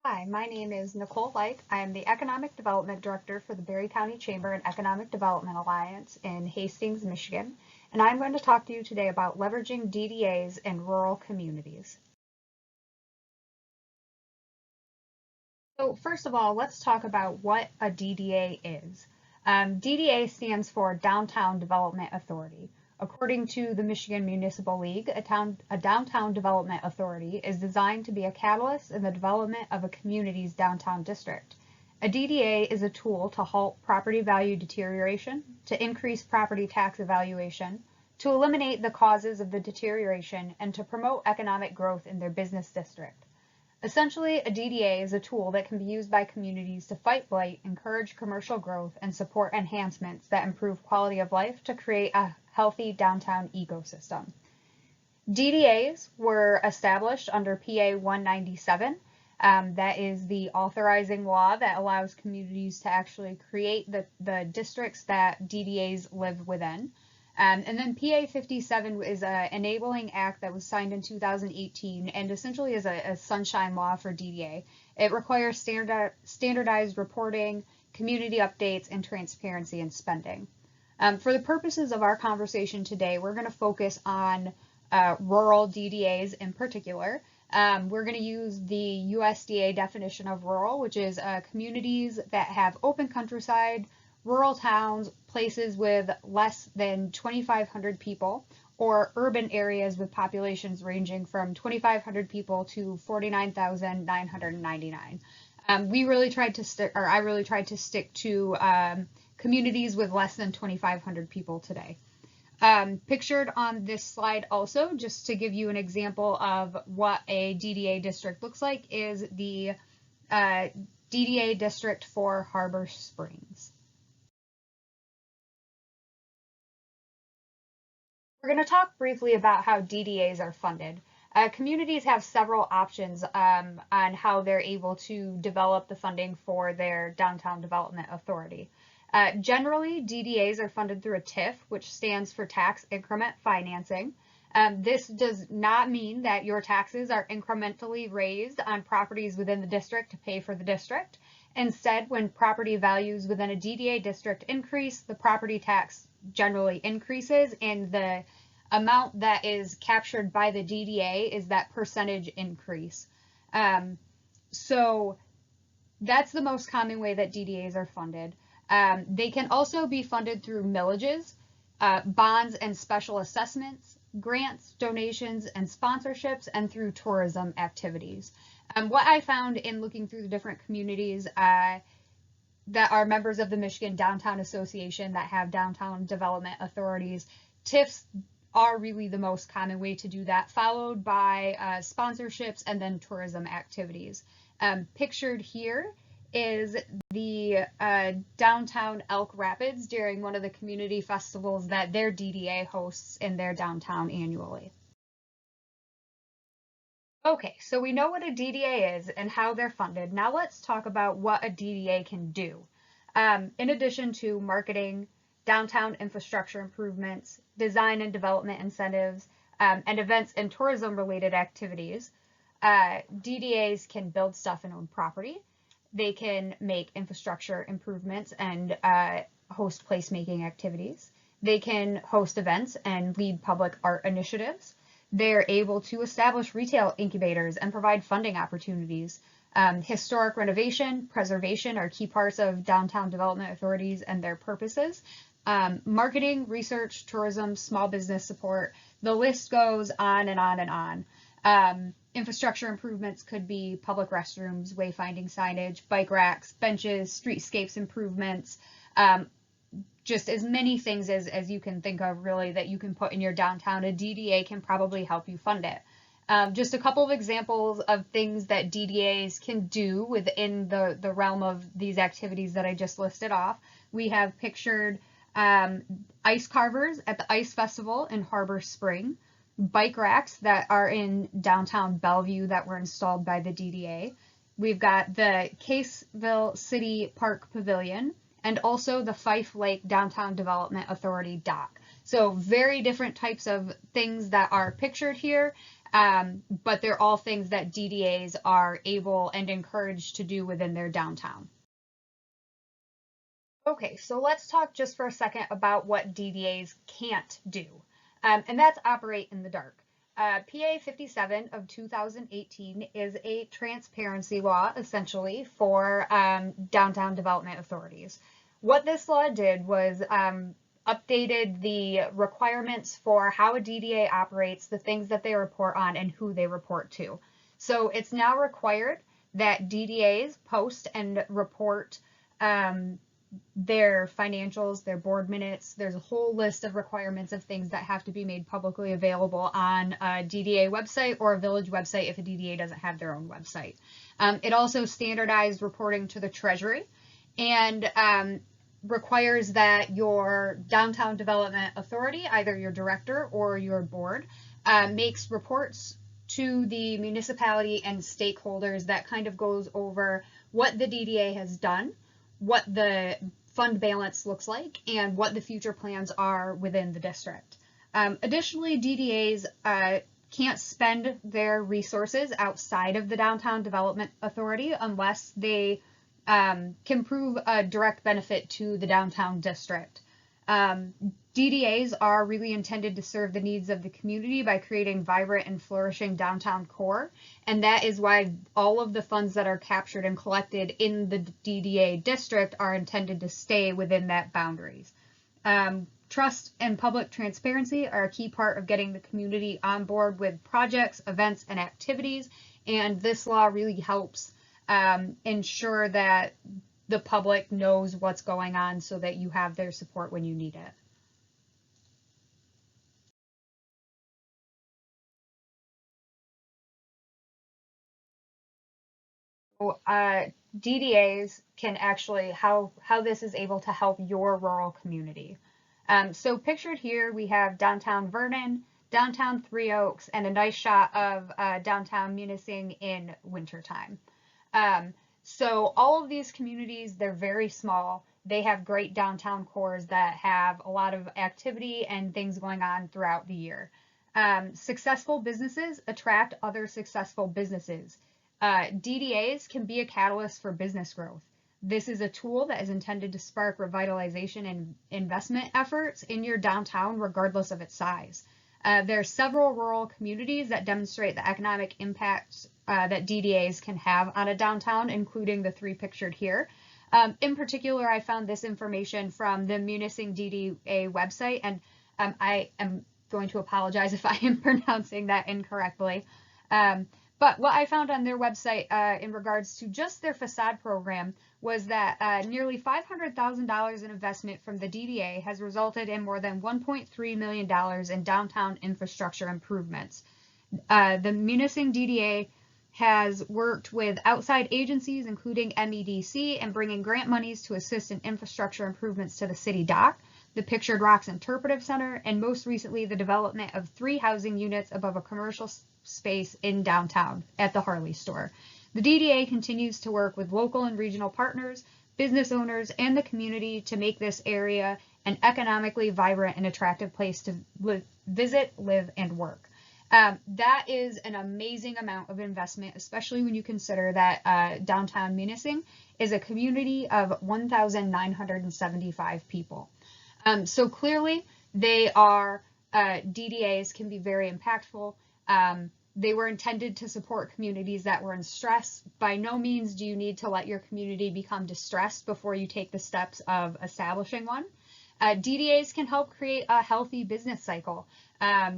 Hi, my name is Nichole Lyke. I am the Economic Development Director for the Berry County Chamber and Economic Development Alliance in Hastings, Michigan, and I'm going to talk to you today about leveraging DDAs in rural communities. So first of all, let's talk about what a DDA is. DDA stands for Downtown Development Authority. According to the Michigan Municipal League, a downtown development authority is designed to be a catalyst in the development of a community's downtown district. A DDA is a tool to halt property value deterioration, to increase property tax evaluation, to eliminate the causes of the deterioration, and to promote economic growth in their business district. Essentially, a DDA is a tool that can be used by communities to fight blight, encourage commercial growth, and support enhancements that improve quality of life to create a healthy downtown ecosystem. DDAs were established under PA 197. That is the authorizing law that allows communities to actually create the districts that DDAs live within. And then PA 57 is an enabling act that was signed in 2018 and essentially is a sunshine law for DDA. It requires standardized reporting, community updates, and transparency in spending. For the purposes of our conversation today, we're going to focus on rural DDAs in particular. We're going to use the USDA definition of rural, which is communities that have open countryside, rural towns, places with less than 2,500 people, or urban areas with populations ranging from 2,500 people to 49,999. I really tried to stick to communities with less than 2,500 people today. Pictured on this slide also, just to give you an example of what a DDA district looks like, is the DDA district for Harbor Springs. We're going to talk briefly about how DDAs are funded. Communities have several options on how they're able to develop the funding for their Downtown Development Authority. Generally, DDAs are funded through a TIF, which stands for Tax Increment Financing. This does not mean that your taxes are incrementally raised on properties within the district to pay for the district. Instead, when property values within a DDA district increase, the property tax generally increases, and the amount that is captured by the DDA is that percentage increase. So that's the most common way that DDAs are funded. They can also be funded through millages, bonds and special assessments, grants, donations, and sponsorships, and through tourism activities. What I found in looking through the different communities that are members of the Michigan Downtown Association that have downtown development authorities, TIFs are really the most common way to do that, followed by sponsorships and then tourism activities. Pictured here is the downtown Elk Rapids during one of the community festivals that their DDA hosts in their downtown annually. Okay, so we know what a DDA is and how they're funded. Now let's talk about what a DDA can do. In addition to marketing, downtown infrastructure improvements, design and development incentives, and events and tourism related activities, DDAs can build stuff and own property. They can make infrastructure improvements and host placemaking activities. They can host events and lead public art initiatives. They're able to establish retail incubators and provide funding opportunities. Historic renovation, preservation are key parts of downtown development authorities and their purposes. Marketing, research, tourism, small business support, the list goes on and on and on. Infrastructure improvements could be public restrooms, wayfinding signage, bike racks, benches, streetscapes improvements, just as many things as you can think of really that you can put in your downtown. A DDA can probably help you fund it. Just a couple of examples of things that DDAs can do within the realm of these activities that I just listed off. We have pictured ice carvers at the Ice Festival in Harbor Spring, bike racks that are in downtown Bellevue that were installed by the DDA. We've got the Caseville City Park Pavilion, and also the Fife Lake Downtown Development Authority dock. So very different types of things that are pictured here. but they're all things that DDAs are able and encouraged to do within their downtown. Okay, so let's talk just for a second about what DDAs can't do, and that's operate in the dark. PA 57 of 2018 is a transparency law, essentially, for downtown development authorities. What this law did was updated the requirements for how a DDA operates, the things that they report on, and who they report to. So it's now required that DDAs post and report their financials, their board minutes. There's a whole list of requirements of things that have to be made publicly available on a DDA website or a village website if a DDA doesn't have their own website. It also standardized reporting to the Treasury and requires that your downtown development authority, either your director or your board, makes reports to the municipality and stakeholders that kind of goes over what the DDA has done, what the fund balance looks like, and what the future plans are within the district. Additionally, DDAs can't spend their resources outside of the Downtown Development Authority unless they can prove a direct benefit to the downtown district. DDAs are really intended to serve the needs of the community by creating vibrant and flourishing downtown core, and that is why all of the funds that are captured and collected in the DDA district are intended to stay within that boundaries. Trust and public transparency are a key part of getting the community on board with projects, events, and activities, and this law really helps ensure that the public knows what's going on so that you have their support when you need it. DDAs can actually, how this is able to help your rural community. So pictured here, we have downtown Vernon, downtown Three Oaks, and a nice shot of downtown Munising in wintertime. So all of these communities, they're very small. They have great downtown cores that have a lot of activity and things going on throughout the year. Successful businesses attract other successful businesses. DDAs can be a catalyst for business growth. This is a tool that is intended to spark revitalization and investment efforts in your downtown, regardless of its size. There are several rural communities that demonstrate the economic impacts that DDAs can have on a downtown, including the three pictured here. In particular, I found this information from the Munising DDA website, and I am going to apologize if I am pronouncing that incorrectly. But what I found on their website in regards to just their facade program was that nearly $500,000 in investment from the DDA has resulted in more than $1.3 million in downtown infrastructure improvements. The Munising DDA has worked with outside agencies, including MEDC, and bringing grant monies to assist in infrastructure improvements to the city dock, the Pictured Rocks Interpretive Center, and most recently the development of 3 housing units above a commercial space in downtown at the Harley store. The DDA continues to work with local and regional partners, business owners, and the community to make this area an economically vibrant and attractive place to visit, live, and work. That is an amazing amount of investment, especially when you consider that downtown Munising is a community of 1,975 people. So clearly they are, DDAs can be very impactful. They were intended to support communities that were in stress. By no means do you need to let your community become distressed before you take the steps of establishing one. DDAs can help create a healthy business cycle.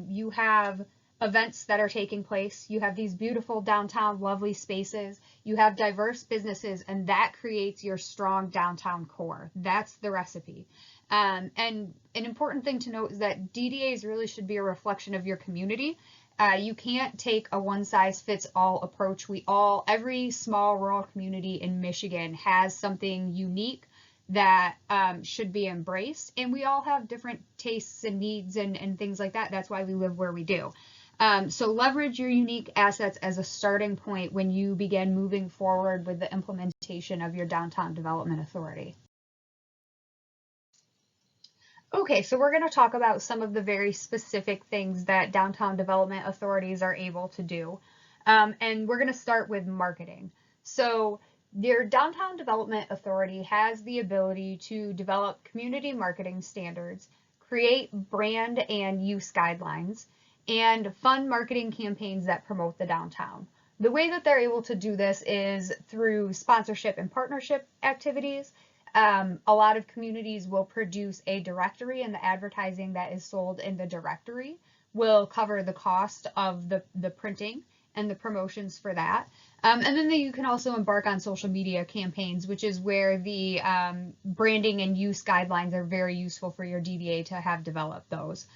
You have events that are taking place. You have these beautiful downtown, lovely spaces. You have diverse businesses, and that creates your strong downtown core. That's the recipe. And an important thing to note is that DDAs really should be a reflection of your community. You can't take a one-size-fits-all approach. Every small rural community in Michigan has something unique that should be embraced, and we all have different tastes and needs and things like that. That's why we live where we do. So leverage your unique assets as a starting point when you begin moving forward with the implementation of your Downtown Development Authority. Okay, so we're going to talk about some of the very specific things that downtown development authorities are able to do. And we're going to start with marketing. So, your downtown development authority has the ability to develop community marketing standards, create brand and use guidelines, and fund marketing campaigns that promote the downtown. The way that they're able to do this is through sponsorship and partnership activities. A lot of communities will produce a directory, and the advertising that is sold in the directory will cover the cost of the printing and the promotions for that. And then you can also embark on social media campaigns, which is where the branding and use guidelines are very useful for your DDA to have developed those.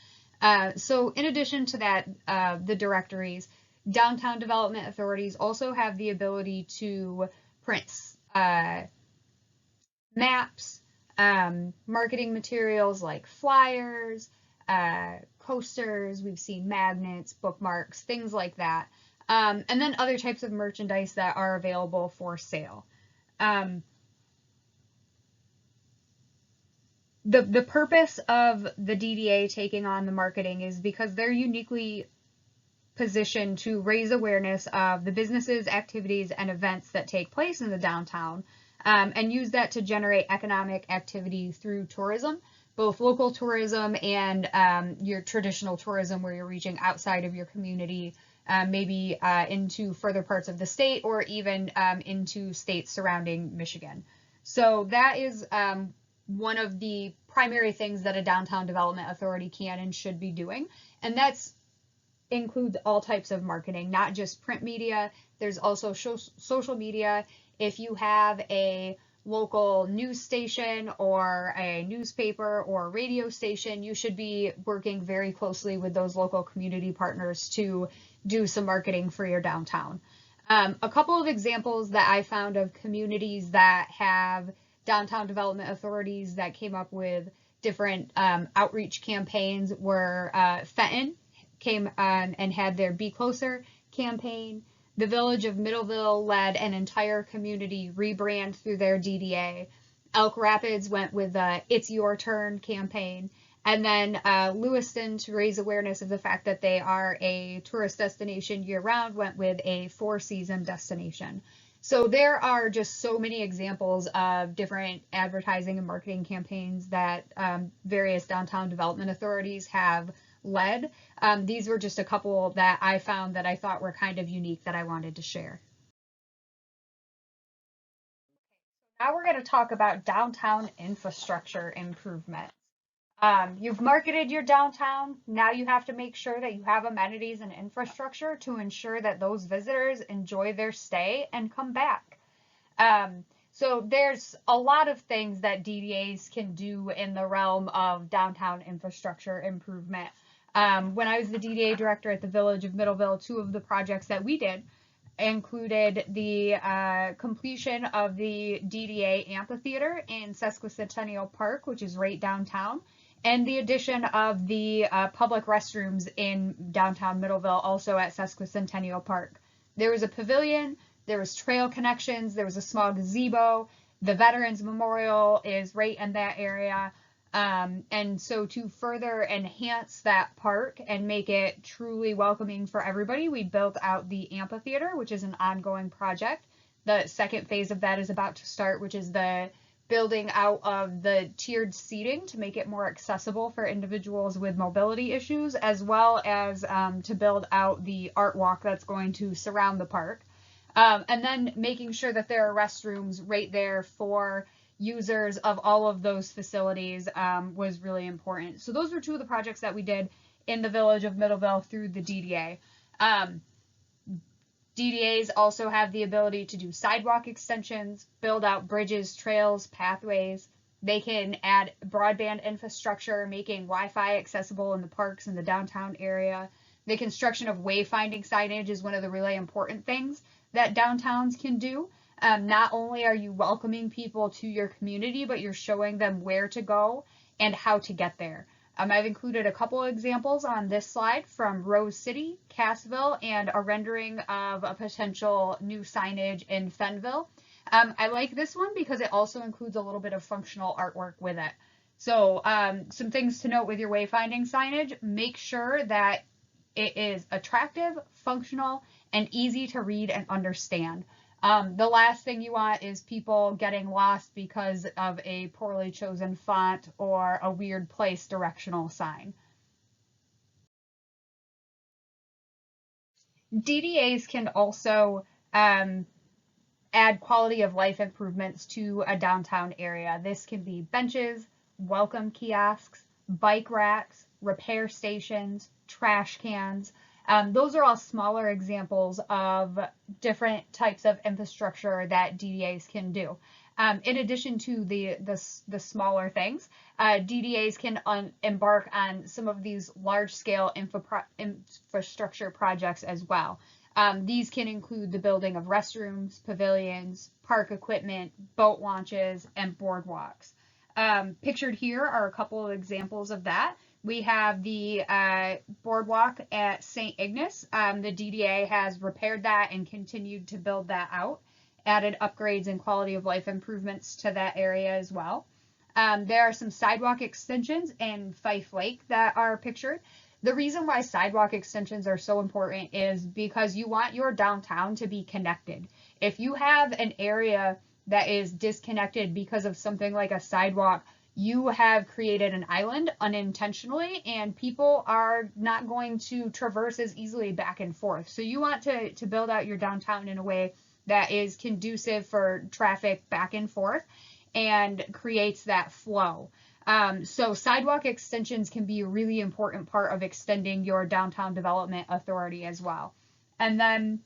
So in addition to that, the directories, downtown development authorities also have the ability to print maps, marketing materials like flyers, coasters, we've seen magnets, bookmarks, things like that. And then other types of merchandise that are available for sale. The purpose of the DDA taking on the marketing is because they're uniquely positioned to raise awareness of the businesses, activities, and events that take place in the downtown, and use that to generate economic activity through tourism, both local tourism and your traditional tourism where you're reaching outside of your community, maybe into further parts of the state or even into states surrounding Michigan. So that is one of the primary things that a downtown development authority can and should be doing. And that's includes all types of marketing, not just print media. There's also social media. If you have a local news station or a newspaper or radio station, you should be working very closely with those local community partners to do some marketing for your downtown. A couple of examples that I found of communities that have downtown development authorities that came up with different outreach campaigns were Fenton came on and had their Be Closer campaign. The Village of Middleville led an entire community rebrand through their DDA. Elk Rapids went with the It's Your Turn campaign. And then Lewiston, to raise awareness of the fact that they are a tourist destination year-round, went with a four-season destination. So there are just so many examples of different advertising and marketing campaigns that various downtown development authorities have led. These were just a couple that I found that I thought were kind of unique that I wanted to share. Now we're going to talk about downtown infrastructure improvement. You've marketed your downtown. Now you have to make sure that you have amenities and infrastructure to ensure that those visitors enjoy their stay and come back. So there's a lot of things that DDAs can do in the realm of downtown infrastructure improvement. When I was the DDA director at the Village of Middleville, two of the projects that we did included the completion of the DDA amphitheater in Sesquicentennial Park, which is right downtown, and the addition of the public restrooms in downtown Middleville, also at Sesquicentennial Park. There was a pavilion, there was trail connections, there was a small gazebo, the Veterans Memorial is right in that area. And so to further enhance that park and make it truly welcoming for everybody, we built out the amphitheater, which is an ongoing project. The second phase of that is about to start, which is the building out of the tiered seating to make it more accessible for individuals with mobility issues, as well as to build out the art walk that's going to surround the park. And then making sure that there are restrooms right there for users of all of those facilities was really important. So those were two of the projects that we did in the Village of Middleville through the DDA. DDAs also have the ability to do sidewalk extensions, build out bridges, trails, pathways. They can add broadband infrastructure, making Wi-Fi accessible in the parks in the downtown area. The construction of wayfinding signage is one of the really important things that downtowns can do. Not only are you welcoming people to your community, but you're showing them where to go and how to get there. I've included a couple of examples on this slide from Rose City, Cassville, and a rendering of a potential new signage in Fenville. I like this one because it also includes a little bit of functional artwork with it. So some things to note with your wayfinding signage: make sure that it is attractive, functional, and easy to read and understand. The last thing you want is people getting lost because of a poorly chosen font or a weird place directional sign. DDAs can also add quality of life improvements to a downtown area. This can be benches, welcome kiosks, bike racks, repair stations, trash cans. Those are all smaller examples of different types of infrastructure that DDAs can do. In addition to the smaller things, DDAs can embark on some of these large-scale infrastructure projects as well. These can include the building of restrooms, pavilions, park equipment, boat launches, and boardwalks. Pictured here are a couple of examples of that. We have the boardwalk at St. Ignace. The DDA has repaired that and continued to build that out, added upgrades and quality of life improvements to that area as well. There are some sidewalk extensions in Fife Lake that are pictured. The reason why sidewalk extensions are so important is because you want your downtown to be connected. If you have an area that is disconnected because of something like a sidewalk, you have created an island unintentionally, and people are not going to traverse as easily back and forth. So you want to build out your downtown in a way that is conducive for traffic back and forth and creates that flow. So sidewalk extensions can be a really important part of extending your downtown development authority as well. And then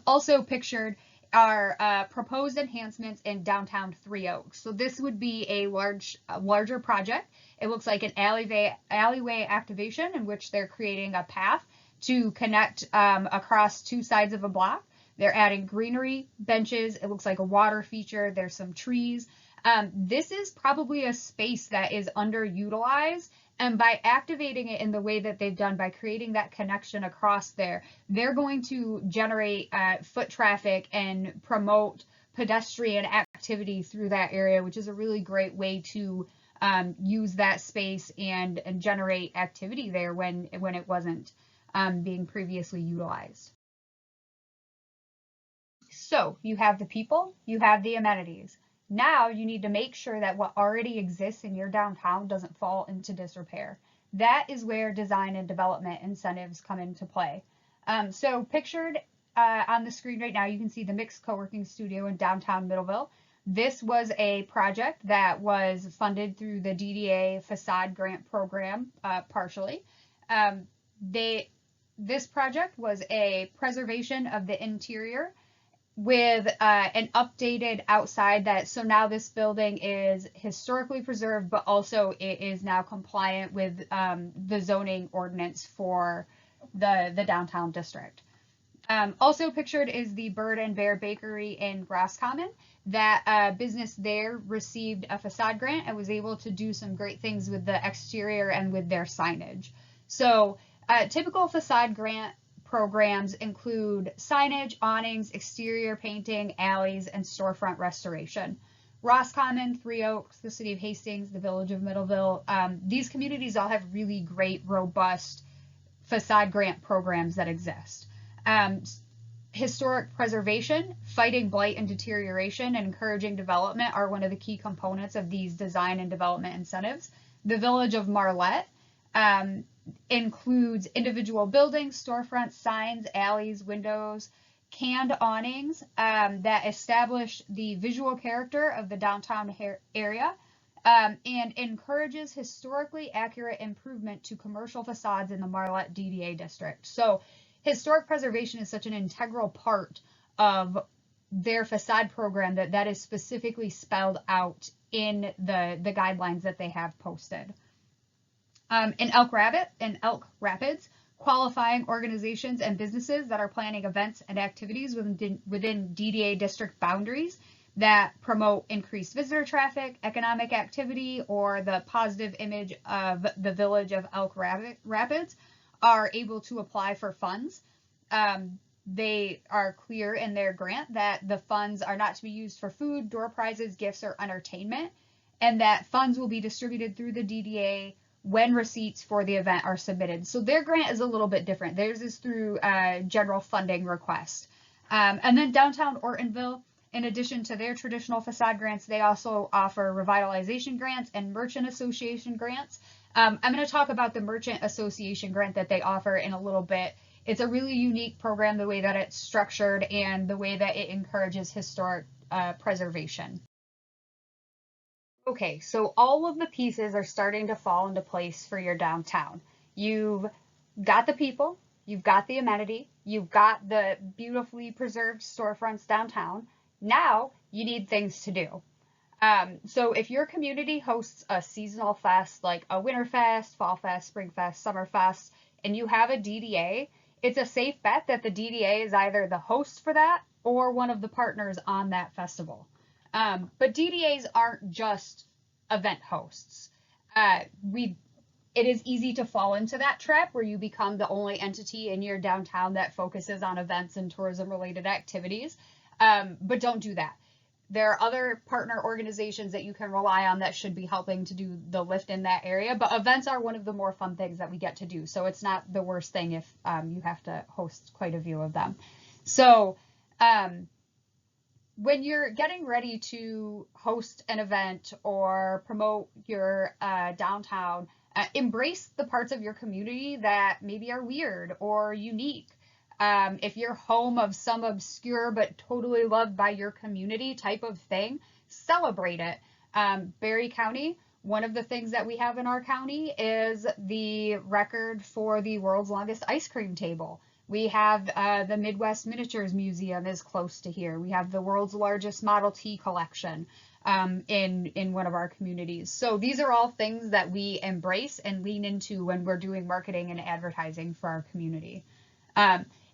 also pictured are proposed enhancements in downtown Three Oaks. So this would be a larger project. It looks like an alleyway activation in which they're creating a path to connect across two sides of a block. They're adding greenery, benches. It looks like a water feature. There's some trees. This is probably a space that is underutilized, and by activating it in the way that they've done, by creating that connection across there, they're going to generate foot traffic and promote pedestrian activity through that area, which is a really great way to use that space and generate activity there when it wasn't being previously utilized. So you have the people, you have the amenities. Now you need to make sure that what already exists in your downtown doesn't fall into disrepair. That is where design and development incentives come into play. So pictured on the screen right now, you can see the Mixed Co-working Studio in downtown Middleville. This was a project that was funded through the DDA facade grant program partially. This project was a preservation of the interior with an updated outside so now this building is historically preserved, but also it is now compliant with the zoning ordinance for the downtown district. Also pictured is the Bird and Bear Bakery in Roscommon. That business there received a facade grant and was able to do some great things with the exterior and with their signage. So typical facade grant programs include signage, awnings, exterior painting, alleys, and storefront restoration. Roscommon, Three Oaks, the City of Hastings, the Village of Middleville, these communities all have really great, robust facade grant programs that exist. Historic preservation, fighting blight and deterioration, and encouraging development are one of the key components of these design and development incentives. The Village of Marlette includes individual buildings, storefronts, signs, alleys, windows, canned awnings that establish the visual character of the downtown area and encourages historically accurate improvement to commercial facades in the Marlette DDA district. So historic preservation is such an integral part of their facade program that is specifically spelled out in the guidelines that they have posted. In Elk Rapids, qualifying organizations and businesses that are planning events and activities within DDA district boundaries that promote increased visitor traffic, economic activity, or the positive image of the village of Elk Rapids are able to apply for funds. They are clear in their grant that the funds are not to be used for food, door prizes, gifts, or entertainment. and that funds will be distributed through the DDA when receipts for the event are submitted. So their grant is a little bit different. Theirs is through a general funding request. And then downtown Ortonville, in addition to their traditional facade grants, they also offer revitalization grants and merchant association grants. I'm going to talk about the merchant association grant that they offer in a little bit. It's a really unique program, the way that it's structured and the way that it encourages historic preservation. Okay, so all of the pieces are starting to fall into place for your downtown. You've got the people, you've got the amenity, you've got the beautifully preserved storefronts downtown. Now you need things to do. So if your community hosts a seasonal fest like a winter fest, fall fest, spring fest, summer fest, and you have a DDA, it's a safe bet that the DDA is either the host for that or one of the partners on that festival. But DDAs aren't just event hosts. It is easy to fall into that trap where you become the only entity in your downtown that focuses on events and tourism related activities. But don't do that. There are other partner organizations that you can rely on that should be helping to do the lift in that area, but events are one of the more fun things that we get to do. So it's not the worst thing if you have to host quite a few of them. So when you're getting ready to host an event or promote your downtown, embrace the parts of your community that maybe are weird or unique. If you're home of some obscure but totally loved by your community type of thing, celebrate it. Berry County, one of the things that we have in our county is the record for the world's longest ice cream table. We have the Midwest Miniatures Museum is close to here. We have the world's largest Model T collection in one of our communities. So these are all things that we embrace and lean into when we're doing marketing and advertising for our community.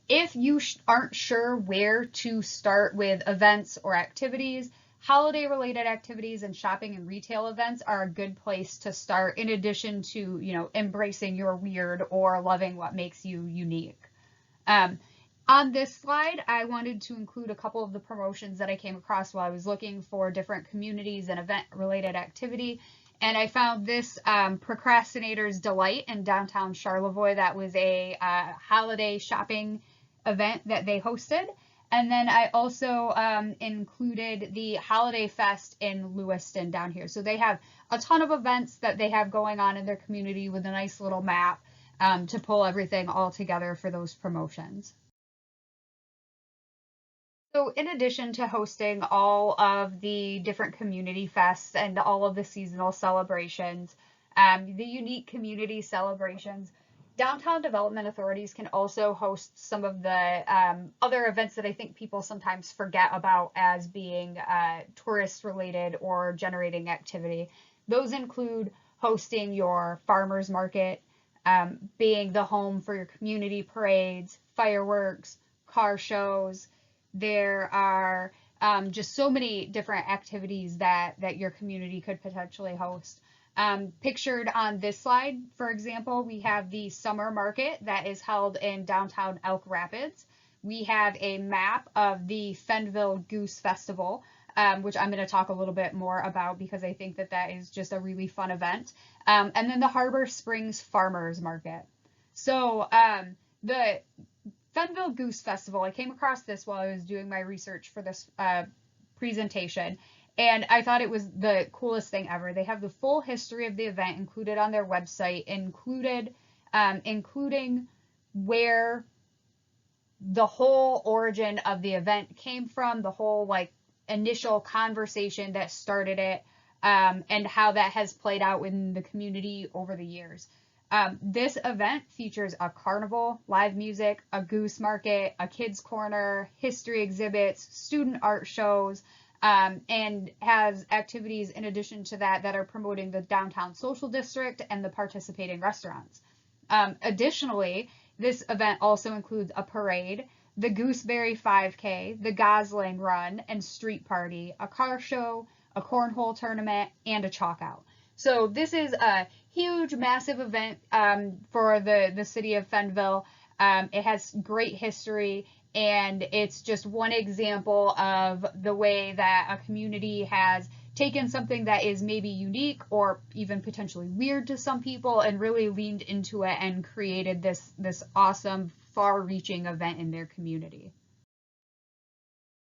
If you aren't sure where to start with events or activities, holiday-related activities and shopping and retail events are a good place to start, in addition to, embracing your weird or loving what makes you unique. On this slide, I wanted to include a couple of the promotions that I came across while I was looking for different communities and event-related activity. And I found this Procrastinator's Delight in downtown Charlevoix. That was a holiday shopping event that they hosted. And then I also included the Holiday Fest in Lewiston down here. So they have a ton of events that they have going on in their community with a nice little map to pull everything all together for those promotions. So in addition to hosting all of the different community fests and all of the seasonal celebrations, the unique community celebrations, downtown development authorities can also host some of the other events that I think people sometimes forget about as being tourist related or generating activity. Those include hosting your farmers market, being the home for your community parades, fireworks, car shows. There are just so many different activities that your community could potentially host. Pictured on this slide, for example, we have the summer market that is held in downtown Elk Rapids. We have a map of the Fenville Goose Festival, which I'm going to talk a little bit more about because I think that is just a really fun event. And then the Harbor Springs Farmers Market. So the Fenville Goose Festival, I came across this while I was doing my research for this presentation. And I thought it was the coolest thing ever. They have the full history of the event included on their website, including where the whole origin of the event came from, the whole initial conversation that started it, and how that has played out in the community over the years. This event features a carnival, live music, a goose market, a kids corner, history exhibits, student art shows, and has activities in addition to that are promoting the downtown social district and the participating restaurants. Additionally, this event also includes a parade, the Gooseberry 5K, the Gosling Run and Street Party, a car show, a cornhole tournament, and a chalk out. So this is a huge, massive event for the city of Fenville. It has great history, and it's just one example of the way that a community has taken something that is maybe unique or even potentially weird to some people and really leaned into it and created this awesome, far-reaching event in their community.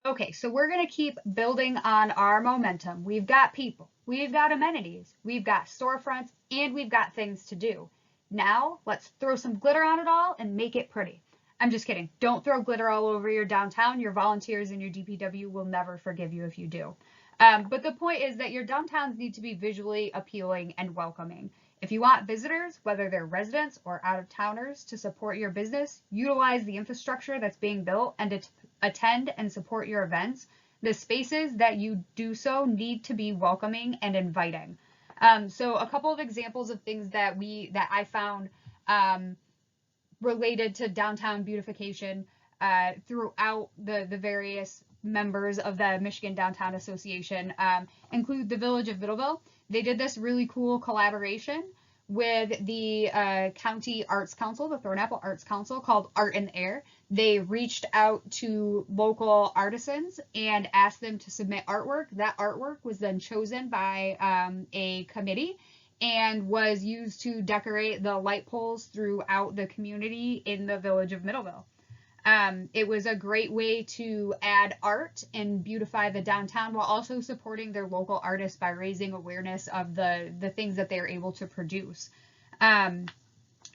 Okay, so we're going to keep building on our momentum. We've got people, we've got amenities, we've got storefronts, and we've got things to do. Now, let's throw some glitter on it all and make it pretty. I'm just kidding. Don't throw glitter all over your downtown. Your volunteers and your DPW will never forgive you if you do. But the point is that your downtowns need to be visually appealing and welcoming. If you want visitors, whether they're residents or out-of-towners, to support your business, utilize the infrastructure that's being built and to attend and support your events. The spaces that you do so need to be welcoming and inviting. So a couple of examples of things that I found related to downtown beautification throughout the various members of the Michigan Downtown Association include the Village of Middleville. They did this really cool collaboration with the County Arts Council, the Thornapple Arts Council, called Art in the Air. They reached out to local artisans and asked them to submit artwork. That artwork was then chosen by a committee and was used to decorate the light poles throughout the community in the Village of Middleville. It was a great way to add art and beautify the downtown while also supporting their local artists by raising awareness of the things that they're able to produce.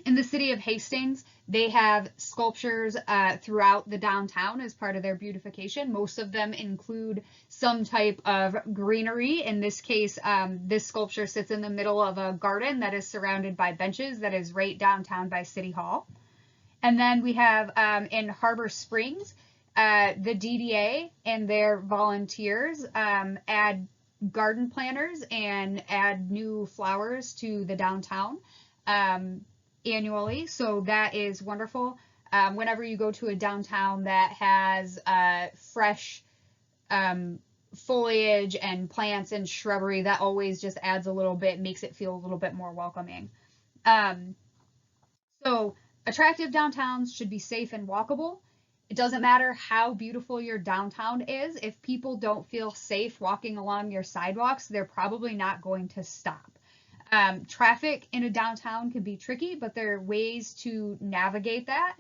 In the city of Hastings, they have sculptures throughout the downtown as part of their beautification. Most of them include some type of greenery. In this case, this sculpture sits in the middle of a garden that is surrounded by benches that is right downtown by City Hall. And then we have in Harbor Springs, the DDA and their volunteers add garden planters and add new flowers to the downtown annually. So that is wonderful. Whenever you go to a downtown that has fresh foliage and plants and shrubbery, that always just adds a little bit, makes it feel a little bit more welcoming. So attractive downtowns should be safe and walkable. It doesn't matter how beautiful your downtown is. If people don't feel safe walking along your sidewalks, they're probably not going to stop. Traffic in a downtown can be tricky, but there are ways to navigate that.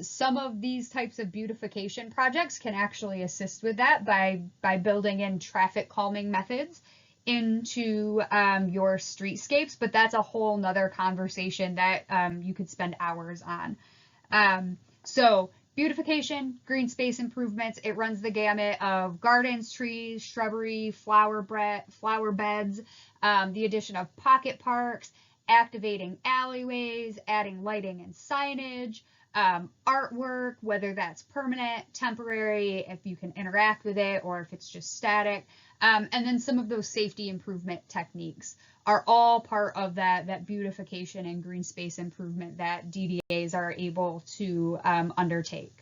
Some of these types of beautification projects can actually assist with that by building in traffic calming methods into your streetscapes, but that's a whole nother conversation that you could spend hours on. So beautification, green space improvements, it runs the gamut of gardens, trees, shrubbery, flower beds, the addition of pocket parks, activating alleyways, adding lighting and signage, artwork, whether that's permanent, temporary, if you can interact with it, or if it's just static. And then some of those safety improvement techniques are all part of that beautification and green space improvement that DDAs are able to undertake.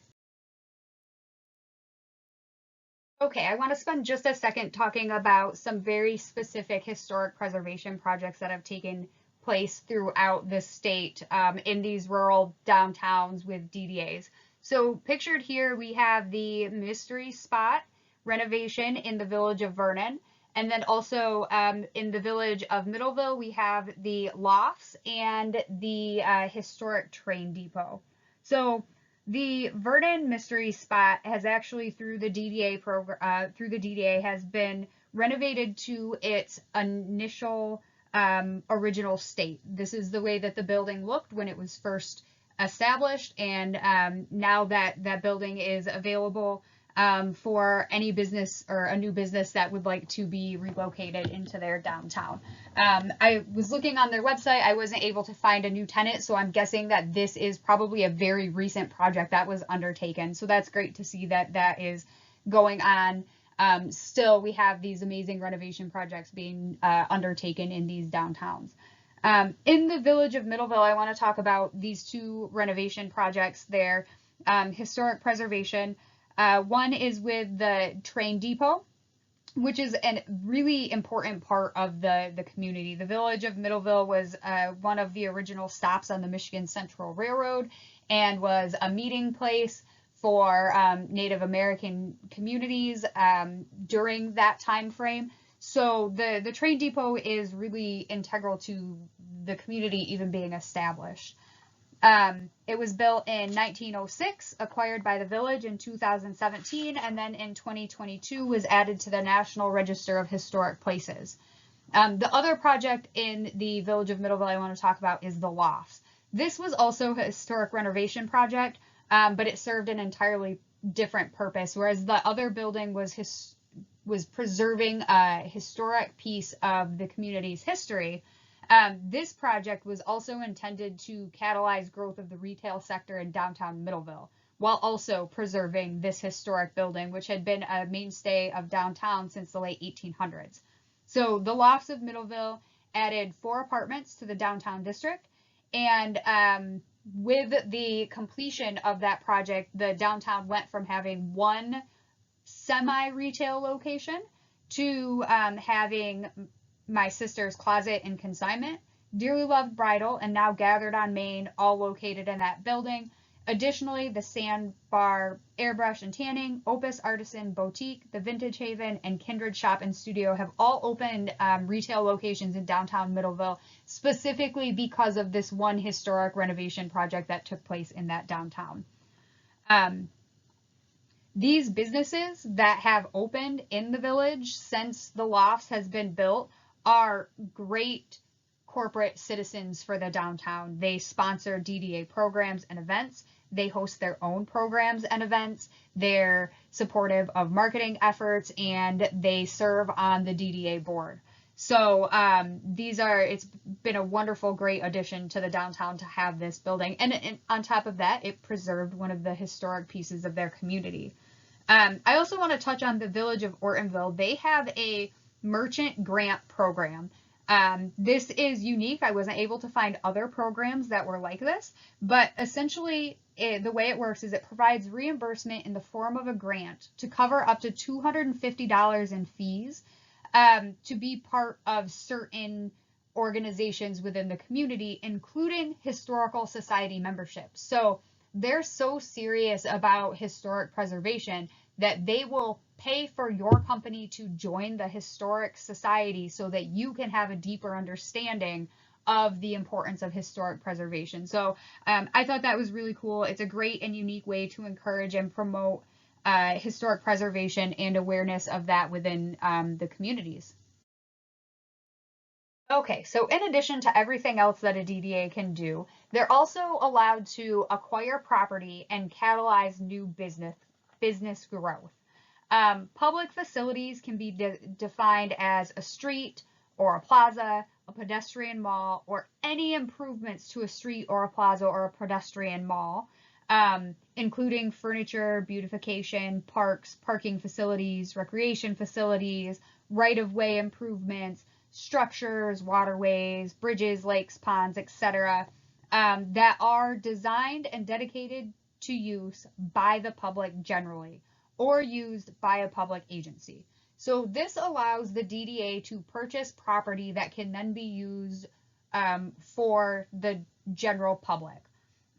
Okay, I want to spend just a second talking about some very specific historic preservation projects that have taken place throughout the state in these rural downtowns with DDAs. So pictured here, we have the Mystery Spot renovation in the village of Vernon. And then also in the village of Middleville, we have the lofts and the historic train depot. So the Vernon Mystery Spot has actually, through the DDA program, has been renovated to its initial original state. This is the way that the building looked when it was first established, and now that building is available for any business or a new business that would like to be relocated into their downtown. I was looking on their website. I wasn't able to find a new tenant, so I'm guessing that this is probably a very recent project that was undertaken. So that's great to see that that is going on. Still, we have these amazing renovation projects being undertaken in these downtowns. In the village of Middleville, I want to talk about these two renovation projects there. Historic preservation. One is with the train depot, which is a really important part of the community. The village of Middleville was one of the original stops on the Michigan Central Railroad and was a meeting place for Native American communities during that time frame. So the train depot is really integral to the community even being established. It was built in 1906, acquired by the village in 2017, and then in 2022 was added to the National Register of Historic Places. The other project in the village of Middleville I want to talk about is the lofts. This was also a historic renovation project, but it served an entirely different purpose, whereas the other building was preserving a historic piece of the community's history. This project was also intended to catalyze growth of the retail sector in downtown Middleville, while also preserving this historic building, which had been a mainstay of downtown since the late 1800s. So the lofts of Middleville added 4 apartments to the downtown district, and with the completion of that project, the downtown went from having 1 semi-retail location to having My Sister's Closet and Consignment, Dearly Loved Bridal, and Now Gathered on Main, all located in that building. Additionally, the Sandbar Airbrush and Tanning, Opus Artisan Boutique, the Vintage Haven, and Kindred Shop and Studio have all opened retail locations in downtown Middleville, specifically because of this one historic renovation project that took place in that downtown. These businesses that have opened in the village since the lofts has been built are great corporate citizens for the downtown. They sponsor DDA programs and events. They host their own programs and events. They're supportive of marketing efforts, and they serve on the DDA board. So it's been a wonderful, great addition to the downtown to have this building. And on top of that, it preserved one of the historic pieces of their community. I also want to touch on the village of Ortonville. They have a merchant grant program. This is unique. I wasn't able to find other programs that were like this, but essentially the way it works is it provides reimbursement in the form of a grant to cover up to $250 in fees to be part of certain organizations within the community, including historical society memberships. So they're so serious about historic preservation that they will pay for your company to join the historic society so that you can have a deeper understanding of the importance of historic preservation. So I thought that was really cool. It's a great and unique way to encourage and promote historic preservation and awareness of that within the communities. Okay, so in addition to everything else that a DDA can do, they're also allowed to acquire property and catalyze new business growth. Public facilities can be defined as a street or a plaza, a pedestrian mall, or any improvements to a street or a plaza or a pedestrian mall, including furniture, beautification, parks, parking facilities, recreation facilities, right-of-way improvements, structures, waterways, bridges, lakes, ponds, etc., that are designed and dedicated to use by the public generally, or used by a public agency. So this allows the DDA to purchase property that can then be used for the general public.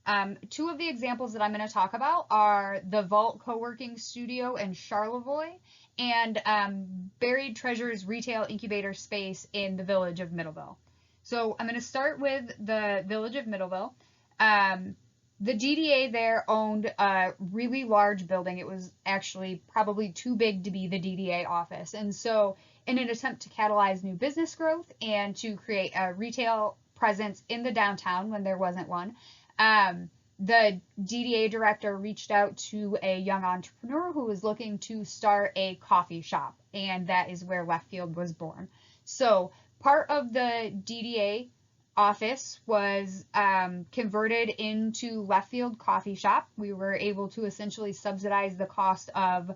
2 of the examples that I'm going to talk about are the Vault Co-working Studio in Charlevoix and Buried Treasures Retail Incubator Space in the Village of Middleville. So I'm going to start with the Village of Middleville. The DDA there owned a really large building. It was actually probably too big to be the DDA office. And so in an attempt to catalyze new business growth and to create a retail presence in the downtown when there wasn't one, the DDA director reached out to a young entrepreneur who was looking to start a coffee shop, and that is where Left Field was born. So part of the DDA office was converted into Left Field Coffee Shop. We were able to essentially subsidize the cost of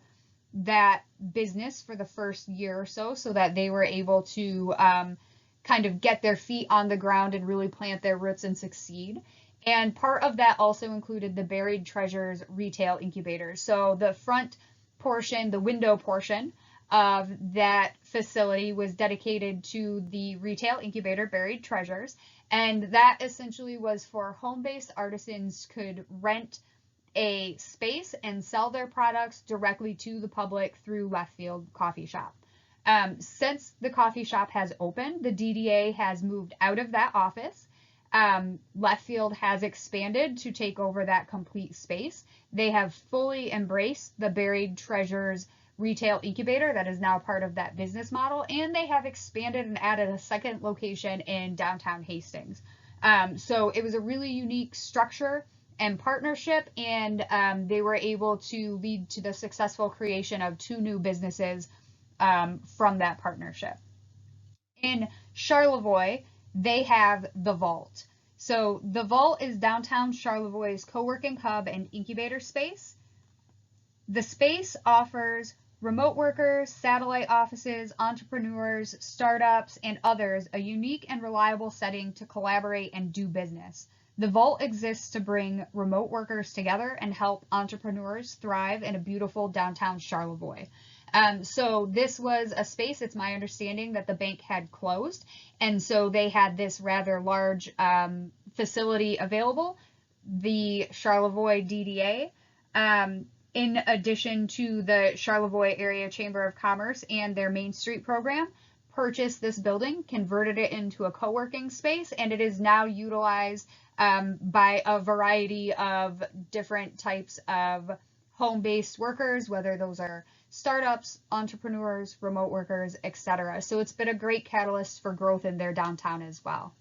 that business for the first year or so that they were able to kind of get their feet on the ground and really plant their roots and succeed. And part of that also included the Buried Treasures Retail Incubator. So the front portion, the window portion of that facility was dedicated to the retail incubator Buried Treasures. And that essentially was for home-based artisans could rent a space and sell their products directly to the public through Left Field Coffee Shop. Since the coffee shop has opened, the DDA has moved out of that office. Left Field has expanded to take over that complete space. They have fully embraced the Buried Treasures retail incubator that is now part of that business model, and they have expanded and added a second location in downtown Hastings. So it was a really unique structure and partnership, and they were able to lead to the successful creation of 2 new businesses from that partnership. In Charlevoix, they have the Vault. So the Vault is downtown Charlevoix's co-working hub and incubator space. The space offers remote workers, satellite offices, entrepreneurs, startups, and others a unique and reliable setting to collaborate and do business. The Vault exists to bring remote workers together and help entrepreneurs thrive in a beautiful downtown Charlevoix. So this was a space, it's my understanding, that the bank had closed, and so they had this rather large facility available, the Charlevoix DDA, in addition to the Charlevoix Area Chamber of Commerce and their Main Street program, purchased this building, converted it into a co-working space, and it is now utilized by a variety of different types of home-based workers, whether those are startups, entrepreneurs, remote workers, etc. So it's been a great catalyst for growth in their downtown as well.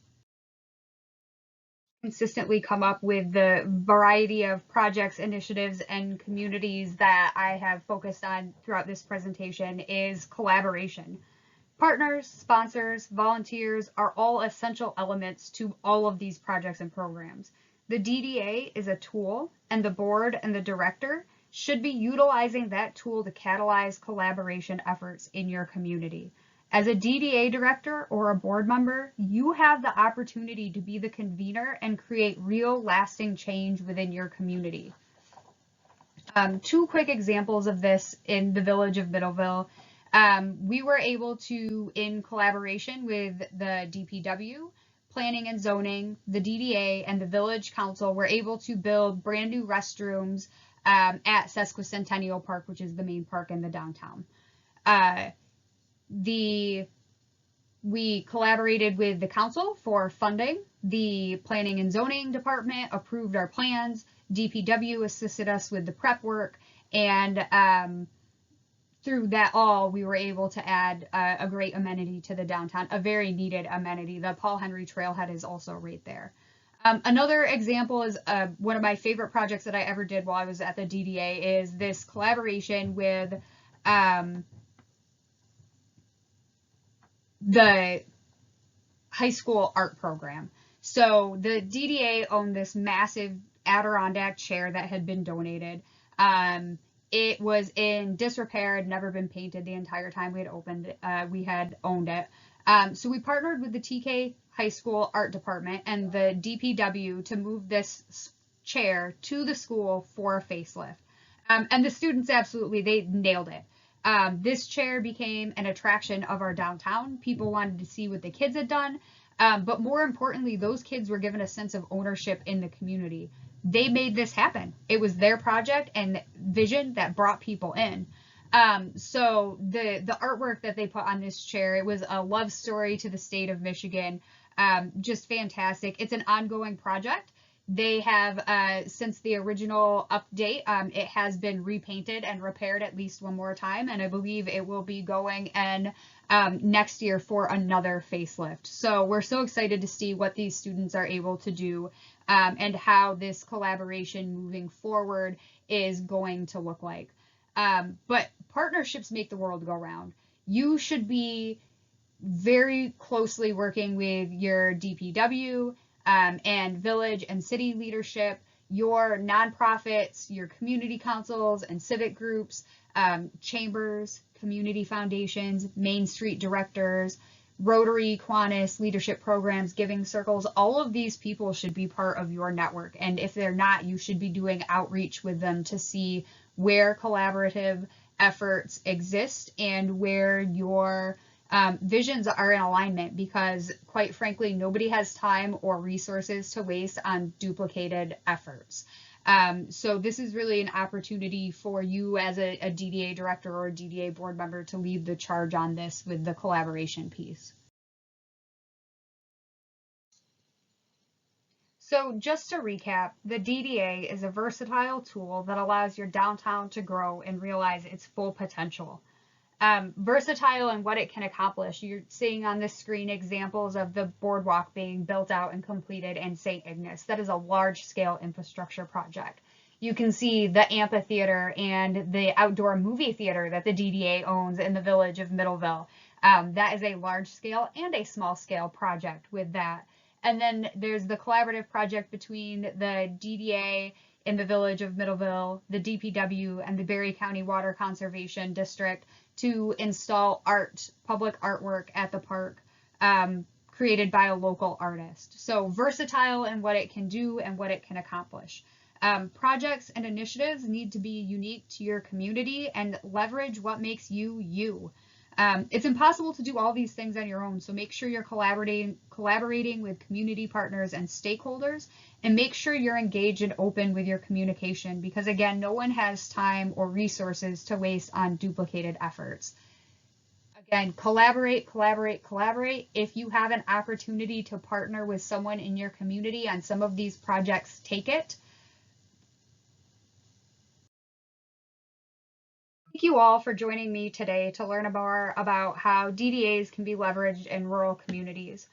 Consistently come up with the variety of projects, initiatives, and communities that I have focused on throughout this presentation is collaboration. Partners, sponsors, volunteers are all essential elements to all of these projects and programs. The DDA is a tool, and the board and the director should be utilizing that tool to catalyze collaboration efforts in your community. As a DDA director or a board member, you have the opportunity to be the convener and create real lasting change within your community. 2 quick examples of this in the village of Middleville. We were able to, in collaboration with the DPW, Planning and Zoning, the DDA, and the Village Council, were able to build brand new restrooms at Sesquicentennial Park, which is the main park in the downtown. We collaborated with the council for funding. The Planning and Zoning Department approved our plans. DPW assisted us with the prep work, and through that all, we were able to add a great amenity to the downtown, a very needed amenity. The Paul Henry Trailhead is also right there. Another example is one of my favorite projects that I ever did while I was at the DDA is this collaboration with the high school art program. So the DDA owned this massive Adirondack chair that had been donated. It was in disrepair, had never been painted the entire time we had owned it. So we partnered with the TK High School Art Department and the DPW to move this chair to the school for a facelift. And the students they nailed it. This chair became an attraction of our downtown. People wanted to see what the kids had done. But more importantly, those kids were given a sense of ownership in the community. They made this happen. It was their project and vision that brought people in. So the artwork that they put on this chair, it was a love story to the state of Michigan. Just fantastic. It's an ongoing project. They have, since the original update, it has been repainted and repaired at least one more time, and I believe it will be going and next year for another facelift. So we're so excited to see what these students are able to do and how this collaboration moving forward is going to look like. But partnerships make the world go round. You should be very closely working with your DPW, and village and city leadership, your nonprofits, your community councils and civic groups, chambers, community foundations, Main Street directors, Rotary, Kiwanis, leadership programs, giving circles. All of these people should be part of your network. And if they're not, you should be doing outreach with them to see where collaborative efforts exist and where your visions are in alignment, because quite frankly, nobody has time or resources to waste on duplicated efforts. So this is really an opportunity for you as a DDA director or a DDA board member to lead the charge on this with the collaboration piece. So just to recap, the DDA is a versatile tool that allows your downtown to grow and realize its full potential. Versatile in what it can accomplish. You're seeing on this screen examples of the boardwalk being built out and completed in St. Ignace. That is a large-scale infrastructure project. You can see the amphitheater and the outdoor movie theater that the DDA owns in the village of Middleville. That is a large-scale and a small-scale project with that. And then there's the collaborative project between the DDA in the village of Middleville, the DPW, and the Berry County Water Conservation District to install public artwork at the park created by a local artist. So versatile in what it can do and what it can accomplish. Projects and initiatives need to be unique to your community and leverage what makes you you. It's impossible to do all these things on your own, so make sure you're collaborating with community partners and stakeholders, and make sure you're engaged and open with your communication, because again, no one has time or resources to waste on duplicated efforts. Again, collaborate, collaborate, collaborate. If you have an opportunity to partner with someone in your community on some of these projects, take it. Thank you all for joining me today to learn more about how DDAs can be leveraged in rural communities.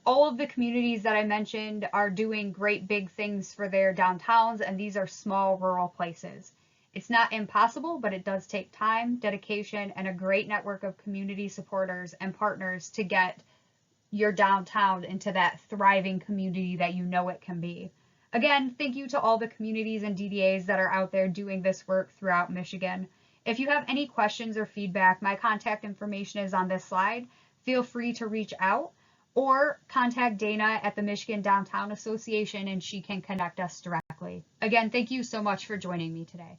All of the communities that I mentioned are doing great big things for their downtowns, and these are small rural places. It's not impossible, but it does take time, dedication, and a great network of community supporters and partners to get your downtown into that thriving community that you know it can be. Again, thank you to all the communities and DDAs that are out there doing this work throughout Michigan. If you have any questions or feedback, my contact information is on this slide. Feel free to reach out or contact Dana at the Michigan Downtown Association and she can connect us directly. Again, thank you so much for joining me today.